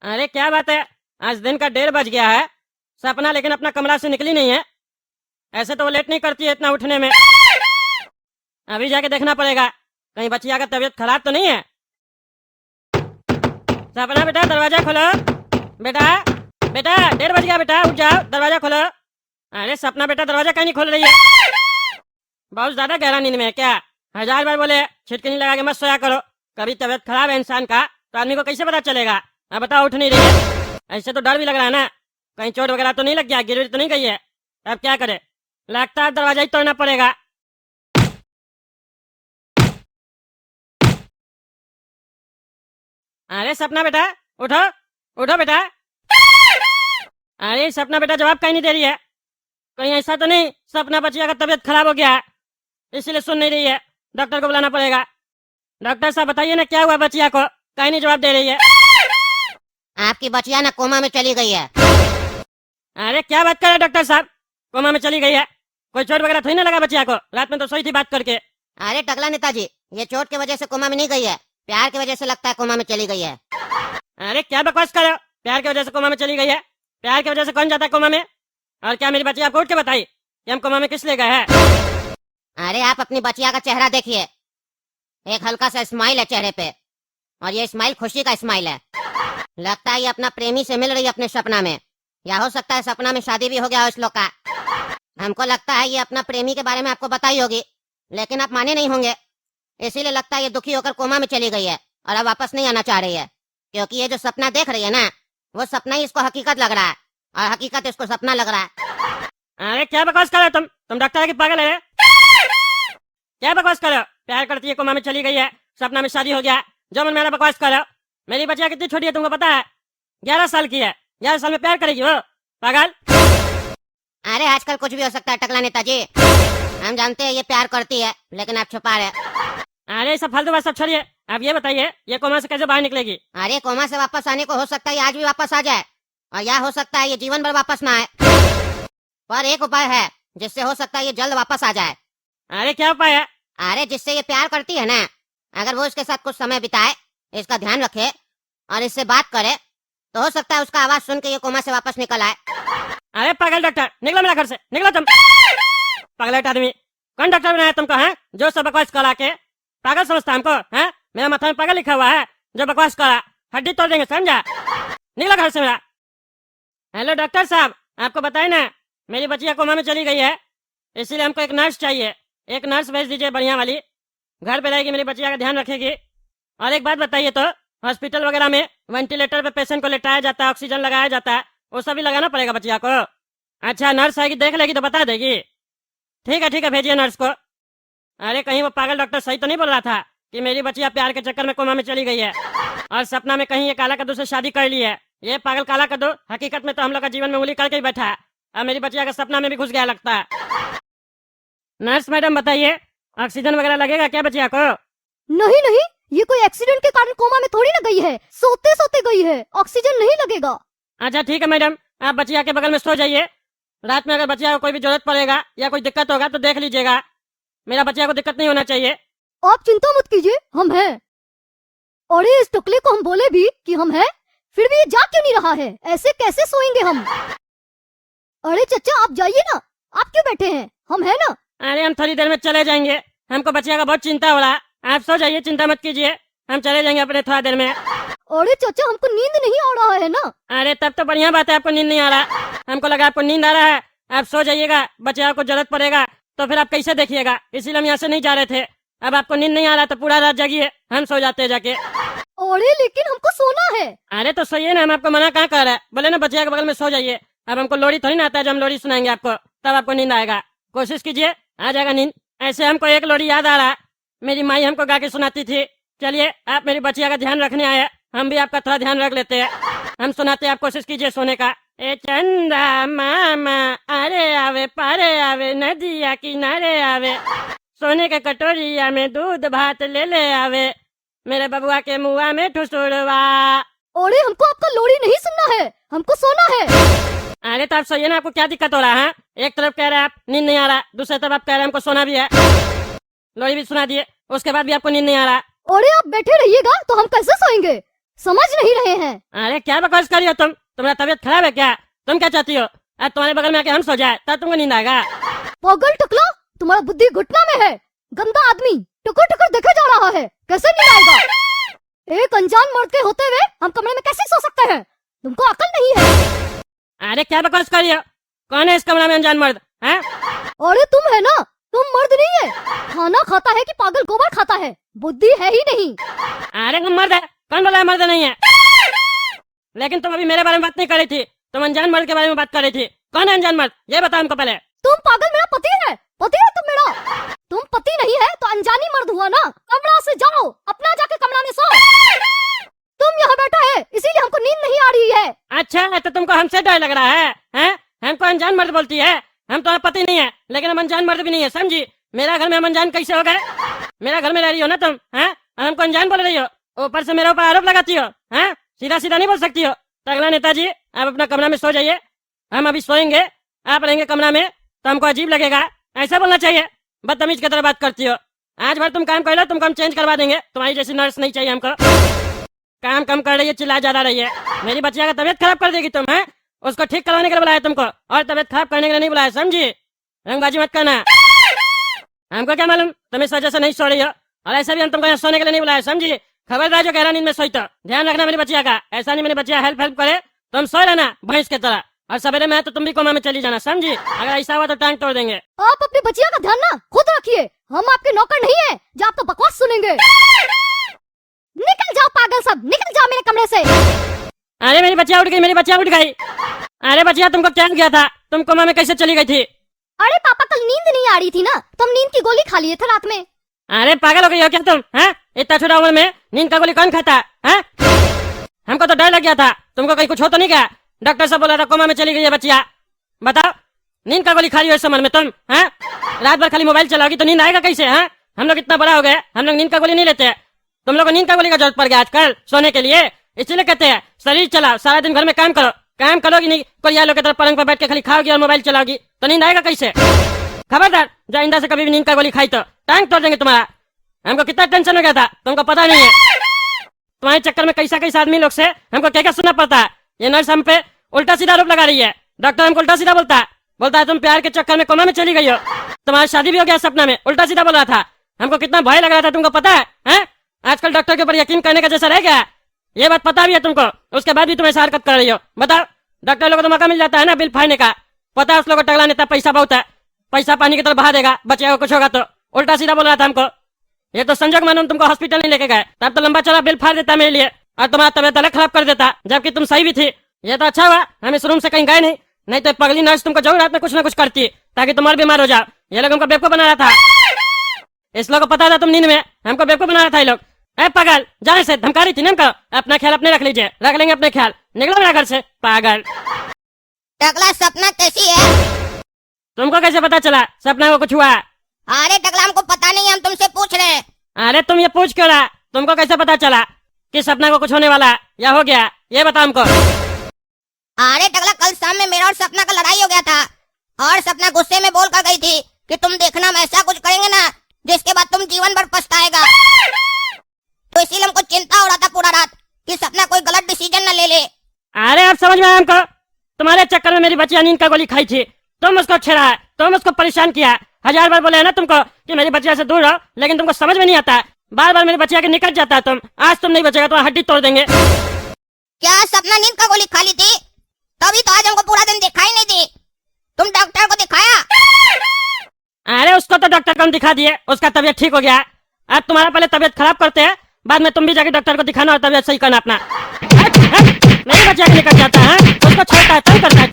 अरे क्या बात है, आज दिन का 1:30 बज गया है। सपना लेकिन अपना कमरा से निकली नहीं है। ऐसे तो वो लेट नहीं करती है इतना उठने में। अभी जाके देखना पड़ेगा कहीं बचिया का तबीयत खराब तो नहीं है। सपना बेटा दरवाजा खोलो। बेटा बेटा 1:30 बज गया, बेटा उठ जाओ, दरवाजा खोलो। अरे सपना बेटा दरवाजा कहीं नहीं खोल रही है। बहुत ज्यादा गहरा नींद में है क्या? 1000 बार बोले छिटकिनी लगा के मत सोया करो। कभी तबीयत खराब है इंसान का तो आदमी को कैसे पता चलेगा? अब बताओ उठ नहीं रही है। ऐसे तो डर भी लग रहा है ना, कहीं चोट वगैरह तो नहीं लग गया, गिर तो नहीं गई है। अब क्या करे, लगता है दरवाजा ही तोड़ना पड़ेगा। अरे सपना बेटा उठो, उठो बेटा। अरे सपना बेटा जवाब कहीं नहीं दे रही है। कहीं ऐसा तो नहीं सपना बचिया का तबीयत खराब हो गया है इसीलिए सुन नहीं रही है? डॉक्टर को बुलाना पड़ेगा। डॉक्टर साहब बताइए ना क्या हुआ बचिया को, कहीं नहीं जवाब दे रही है। आपकी बचिया ना कोमा में चली गई है। अरे क्या बात कर रहे हैं डॉक्टर साहब, कोमा में चली गई है? कोई चोट वगैरह थोड़ी ना लगा बचिया को? रात में तो सोई थी बात करके। अरे टकला नेताजी, ये चोट की वजह से कोमा में नहीं गई है, प्यार की वजह से लगता है कोमा में चली गई है। अरे क्या बकवास कर रहे हो, प्यार की वजह से कोमा में चली गई है? प्यार की वजह से कौन जाता है कोमा में? और क्या मेरी बचिया आपको उठ के बताई कि हम कोमा में किस लिए गए हैं? अरे आप अपनी बचिया का चेहरा देखिए, एक हल्का सा स्माइल है चेहरे पे, और ये स्माइल खुशी का स्माइल है। लगता है ये अपना प्रेमी से मिल रही है अपने सपना में, या हो सकता है सपना में शादी भी हो गया हो इस लोग का। हमको लगता है ये अपना प्रेमी के बारे में आपको बताई होगी, लेकिन आप माने नहीं होंगे, इसीलिए लगता है ये दुखी होकर कोमा में चली गई है और अब वापस नहीं आना चाह रही है। क्योंकि ये जो सपना देख रही है ना, वो सपना ही इसको हकीकत लग रहा है और हकीकत इसको सपना लग रहा है। अरे क्या बकवास कर रहे हो तुम डॉक्टर है कि पागल है? क्या बकवास कर रहे हो? प्यार करती है कोमा में चली गई है, सपना में शादी हो गया, जो मन मेरा बकवास कर रहे हो। मेरी बचिया कितनी छोटी है तुमको पता है? 11 साल की है, 11 साल में प्यार करेगी वो? पागल। अरे आजकल कुछ भी हो सकता है टकला नेताजी, हम जानते हैं ये प्यार करती है, लेकिन आप छुपा रहे। अरे सब फालतू बात सब छोड़िए, आप ये बताइए ये कोमा से कैसे बाहर निकलेगी? अरे कोमा से वापस आने को हो सकता है आज भी वापस आ जाए, और या हो सकता है ये जीवन भर वापस ना आए। पर एक उपाय है जिससे हो सकता है ये जल्द वापस आ जाए। अरे क्या उपाय है? अरे जिससे ये प्यार करती है ना, अगर वो इसके साथ कुछ समय बिताए, इसका ध्यान रखे और इससे बात करे, तो हो सकता है उसका आवाज सुन के ये कोमा से वापस निकल आए। अरे पागल डॉक्टर, निकलो मेरा घर से, निकलो तुम पागल आदमी। कौन डॉक्टर बनाया तुमको है जो सब बकवास करा के पागल समझता हमको है? मेरा माथा में पागल लिखा हुआ है, जो बकवास करा हड्डी तोड़ देंगे, समझा? निकलो घर से मेरा। हेलो डॉक्टर साहब, आपको बताए ना मेरी बचिया कोमा में चली गई है, इसीलिए हमको एक नर्स चाहिए। एक नर्स भेज दीजिए बढ़िया वाली, घर पे रहेगी, मेरी बचिया का ध्यान रखेगी। और एक बात बताइए तो, हॉस्पिटल वगैरह में वेंटिलेटर पे पेशेंट को लेटाया जाता है, ऑक्सीजन लगाया जाता है, वो सभी लगाना पड़ेगा बचिया को? अच्छा नर्स आएगी देख लेगी तो बता देगी। ठीक है भेजिए नर्स को। अरे कहीं वो पागल डॉक्टर सही तो नहीं बोल रहा था कि मेरी बचिया प्यार के चक्कर में कोमा में चली गई है और सपना में कहीं ये काला कद्दू से शादी कर ली है? ये पागल काला कद्दू हकीकत में तो हम लोग का जीवन में उंगली करके ही बैठा है, अब मेरी बचिया का सपना में भी घुस गया लगता है। नर्स मैडम बताइए ऑक्सीजन वगैरह लगेगा क्या बचिया को? नहीं नहीं, ये कोई एक्सीडेंट के कारण कोमा में थोड़ी ना गई है, सोते सोते गई है, ऑक्सीजन नहीं लगेगा। अच्छा ठीक है मैडम, आप बचिया के बगल में सो जाइए। रात में अगर बचिया को कोई भी जरूरत पड़ेगा या कोई दिक्कत होगा तो देख लीजिएगा, मेरा बचिया को दिक्कत नहीं होना चाहिए। आप चिंता मत कीजिए, हम हैं। अरे इस टुकले को हम बोले भी कि हम हैं, फिर भी ये जाग क्यों नहीं रहा है? ऐसे कैसे सोएंगे हम? अरे चचा आप जाइए ना, आप क्यों बैठे हैं, हम हैं ना। अरे हम थोड़ी देर में चले जाएंगे, हमको बचिया का बहुत चिंता हो रहा है, आप सो जाइए, चिंता मत कीजिए, हम चले जाएंगे अपने थोड़ा देर में। अरे चाचा हमको नींद नहीं आ रहा है ना। अरे तब तो बढ़िया बात है, आपको नींद नहीं आ रहा, हमको लगा आपको नींद आ रहा है। आप सो जाइएगा, बचिया को जरूरत पड़ेगा तो फिर आप कैसे देखिएगा, इसीलिए हम यहाँ से नहीं जा रहे थे। अब आपको नींद नहीं आ रहा तो पूरा रात जागिए, हम सो जाते हैं जाके। अरे लेकिन हमको सोना है। अरे तो सोइए ना, हम आपको मना कहाँ कर रहे हैं, बोले ना बचिया के बगल में सो जाइए। अब हमको लोरी थोड़ी ना आता है, जब हम लोरी सुनाएंगे आपको तब आपको नींद आएगा। कोशिश कीजिए, आ जाएगा नींद। ऐसे हमको एक लोरी याद आ रहा, मेरी माई हमको गा के सुनाती थी। चलिए आप मेरी बचिया का ध्यान रखने आए, हम भी आपका थोड़ा ध्यान रख लेते हैं, हम सुनाते हैं, आप कोशिश कीजिए सोने का। ए चंदा मामा अरे आवे पारे आवे, नदिया किनारे आवे, सोने के कटोरिया में दूध भात ले ले आवे, मेरे बबुआ के मुआ में ठुसुरवा। अरे हमको आपका लोरी नहीं सुनना है, हमको सोना है। अरे तो आप सोइए ना, आपको क्या दिक्कत हो रहा है? एक तरफ कह रहे हैं आप नींद नहीं आ रहा, दूसरी तरफ आप कह रहे हैं हमको सोना भी है। लोरी भी सुना दिए, उसके बाद भी आपको नींद नहीं आ रहा। अरे आप बैठे रहिएगा तो हम कैसे सोएंगे? समझ नहीं रहे हैं। अरे क्या बकवास कर रही हो तुम? तुम्हारा तबीयत खराब है क्या? तुम क्या चाहती हो? आज तुम्हारे बगल में आके हम सो जाए तब तुमको नींद आएगा? पागल टकला, तुम्हारा बुद्धि घुटना में है। गंदा आदमी टुकर टुकर देखे जा रहा है, कैसे नींद आएगा? एक अनजान मर्द के होते हुए हम कमरे में कैसे सो सकते हैं? तुमको अकल नहीं है। अरे क्या बकवास कर रही हो? कौन है इस कमरा में अनजान मर्द? हैं? अरे तुम है ना, तुम मर्द नहीं है। खाना खाता है कि पागल गोबर खाता है, बुद्धि है ही नहीं। अरे तुम मर्द है। कौन बोला है मर्द नहीं है? लेकिन तुम अभी मेरे बारे में बात नहीं कर रही थी, तुम अनजान मर्द के बारे में बात कर रही थी। कौन है अनजान मर्द? ये बताओ हमको पहले। तुम पागल, मेरा पति है। पति है तुम मेरा। तुम पति नहीं है तो अनजानी मर्द हुआ ना। कमरा से जाओ, अपना जाके कमरा में सो। तुम यहाँ बैठा है इसीलिए हमको नींद नहीं आ रही है। अच्छा तो तुमको हमसे डर लग रहा है? हैं? हमको अनजान मर्द बोलती है? हम तुम्हारा पति नहीं है लेकिन हम अनजान मर्द भी नहीं है, समझी? मेरा घर में हम अनजान कैसे हो गए? मेरा घर में रह रही हो ना तुम, हैं? और हमको अनजान बोल रही हो, ऊपर से मेरे ऊपर आरोप लगाती हो। हैं? सीधा सीधा नहीं बोल सकती हो। तगला नेताजी, आप अपना कमरा में सो जाइए, हम अभी सोएंगे, आप रहेंगे कमरा में तो हमको अजीब लगेगा। ऐसा बोलना चाहिए। बदतमीज की तरह बात करती हो। आज भर तुम काम कर लो, तुमको हम चेंज करवा देंगे। तुम्हारी जैसी नर्स नहीं चाहिए हमको। काम कम कर रही है, चिल्ला ज्यादा रही है। मेरी बच्चिया का तबियत खराब कर देगी तुम, हैं? उसको ठीक करवाने के लिए बुलाया तुमको, और तबियत खराब करने के लिए नहीं बुलाया, समझी? रंगबाजी मत करना। हमको क्या मालूम तुम इस वजह से नहीं सो रही हो, और ऐसा भी हम तुमको यहाँ सोने के लिए नहीं बुलाया, समझी? खबरदार जो गहरा नींद में सोई तो ध्यान रखना मेरी बच्चिया का। ऐसा नहीं मेरी बच्चिया हेल्प करे तो हम सो लेना भैंस के तरह, और सवेरे में तो तुम भी कोमा में चली जाना, समझी? अगर ऐसा हुआ तो टांग तोड़ देंगे। आप अपनी बच्चिया का ध्यान ना खुद रखिए, हम आपके नौकर नहीं है जो आपका बकवास सुनेंगे। निकल जाओ पागल सब, निकल जाओ मेरे कमरे से। अरे मेरी बच्चिया उठ गई, मेरी बच्चिया उठ गई। अरे बच्चिया तुमको क्या किया था? तुम कोमा में कैसे चली गई थी? अरे पापा कल नींद नहीं आ रही थी ना, तुम नींद की गोली खा लिए थे रात में। अरे पागल हो गई हो क्या तुम? हैं? इतना छोटा उम्र में नींद का गोली कौन खाता है? हमको तो डर लग गया था, तुमको कहीं कुछ हो तो नहीं गया? डॉक्टर साहब बोला था कोमा में चली गई है बच्चिया। बताओ, नींद का गोली खा रही हो इस समय में तुम? हैं? रात भर खाली मोबाइल चलाओगी तो नींद आएगा कैसे? हैं? हम लोग इतना बड़ा हो गए, हम लोग नींद का गोली नहीं लेते। तुम लोग को नींद का गोली का जरूरत पड़ गया आजकल सोने के लिए, इसलिए कहते हैं शरीर चलाओ, सारा दिन घर में काम करो। काम करोगी नहीं, कोई लोग की तरफ पलंग पर बैठ के खाली खाओगी और मोबाइल चलाओगी तो नींद आएगा कैसे? खबरदार, जो आइंदा से कभी भी नींद का गोली खाई तो टांग तोड़ देंगे तुम्हारा। हमको कितना टेंशन हो गया था तुमको पता नहीं है। तुम्हारे चक्कर में कैसा कैसा आदमी लोग से हमको क्या क्या सुनना पड़ता है। ये नर्स हम पे उल्टा सीधा आरोप लगा रही है, डॉक्टर हमको उल्टा सीधा बोलता है तुम प्यार के चक्कर में कोमा में चली गई हो, तुम्हारी शादी भी हो गया सपना में, उल्टा सीधा बोल रहा था। हमको कितना भय लग रहा था तुमको पता है? आजकल डॉक्टर के ऊपर यकीन करने का जैसा रह गया, ये बात पता भी है तुमको, उसके बाद भी तुम ऐसा हरकत कर रही हो। बताओ, डॉक्टर लोगों को तो मौका मिल जाता है ना बिल फाड़ने का, पता है उस लोगों को टगला नेता पैसा बहुत है, पैसा पानी की तरफ बहा देगा, बच्चे को कुछ होगा तो। उल्टा सीधा बोल रहा था हमको। ये तो संजोग मानो तुमको हॉस्पिटल नहीं लेके गए, तब तो लंबा चौड़ा बिल फाड़ देता मेरे लिए, और तुम्हारा तबियत अलग खराब कर देता, जबकि तुम सही भी थी। ये तो अच्छा हुआ हम इस रूम से कहीं गए नहीं तो पगली नर्स तुमको जरूर रात में कुछ ना कुछ करती ताकि तुम और बीमार हो जाओ। ये लोग हमको बेवकूफ बना रहा था, इस लोग को पता था तुम नींद में हमको बेवकूफ बना रहा था। ये लोग ए पागल, जाने से धमका रही थी ना हमको। अपना ख्याल अपने रख लीजिए, रख लेंगे अपने ख्याल। निकलो मेरा घर से पागल। टकला सपना कैसी है? तुमको कैसे पता चला सपना को कुछ हुआ? अरे टकला हमको पता नहीं, हम तुमसे पूछ रहे हैं। अरे तुम ये पूछ क्यों रहा? तुमको कैसे पता चला कि सपना को कुछ होने वाला है या हो गया? ये बताओ हमको। अरे टकला कल शाम में मेरा और सपना का लड़ाई हो गया था, और सपना गुस्से में बोल कर गई थी कि तुम देखना हम ऐसा कुछ करेंगे ना जिसके बाद तुम जीवन भर पछताएगा। तो इसीलिए हमको चिंता हो रहा था पूरा रात कि सपना कोई गलत डिसीजन न ले ले। अरे अब समझ में आया हमको, तुम्हारे चक्कर में मेरी बच्चिया नींद का गोली खाई थी, तुम उसको छेड़ा, तुम उसको परेशान किया। 1000 बार बोले है ना तुमको कि मेरी बच्चिया से दूर रहो, लेकिन तुमको समझ में नहीं आता। बार बार मेरी बच्चिया के निकल जाता है तुम। आज तुम नहीं बचेगा, तुम्हारी हड्डी तोड़ देंगे। क्या सपना नींद का गोली खा ली थी? तभी तो आज हमको पूरा दिन दिखाई नहीं दी। तुम डॉक्टर को दिखाया? अरे उसको तो डॉक्टर को हम दिखा दिए, उसका तबियत ठीक हो गया। अब तुम्हारा पहले तबियत खराब करते हैं, बाद में तुम भी जाके डॉक्टर को दिखाना और तबियत सही करना अपना। मेरी बच्चिया के निकल जाता है, उसको छोड़ता है, तंग करता है।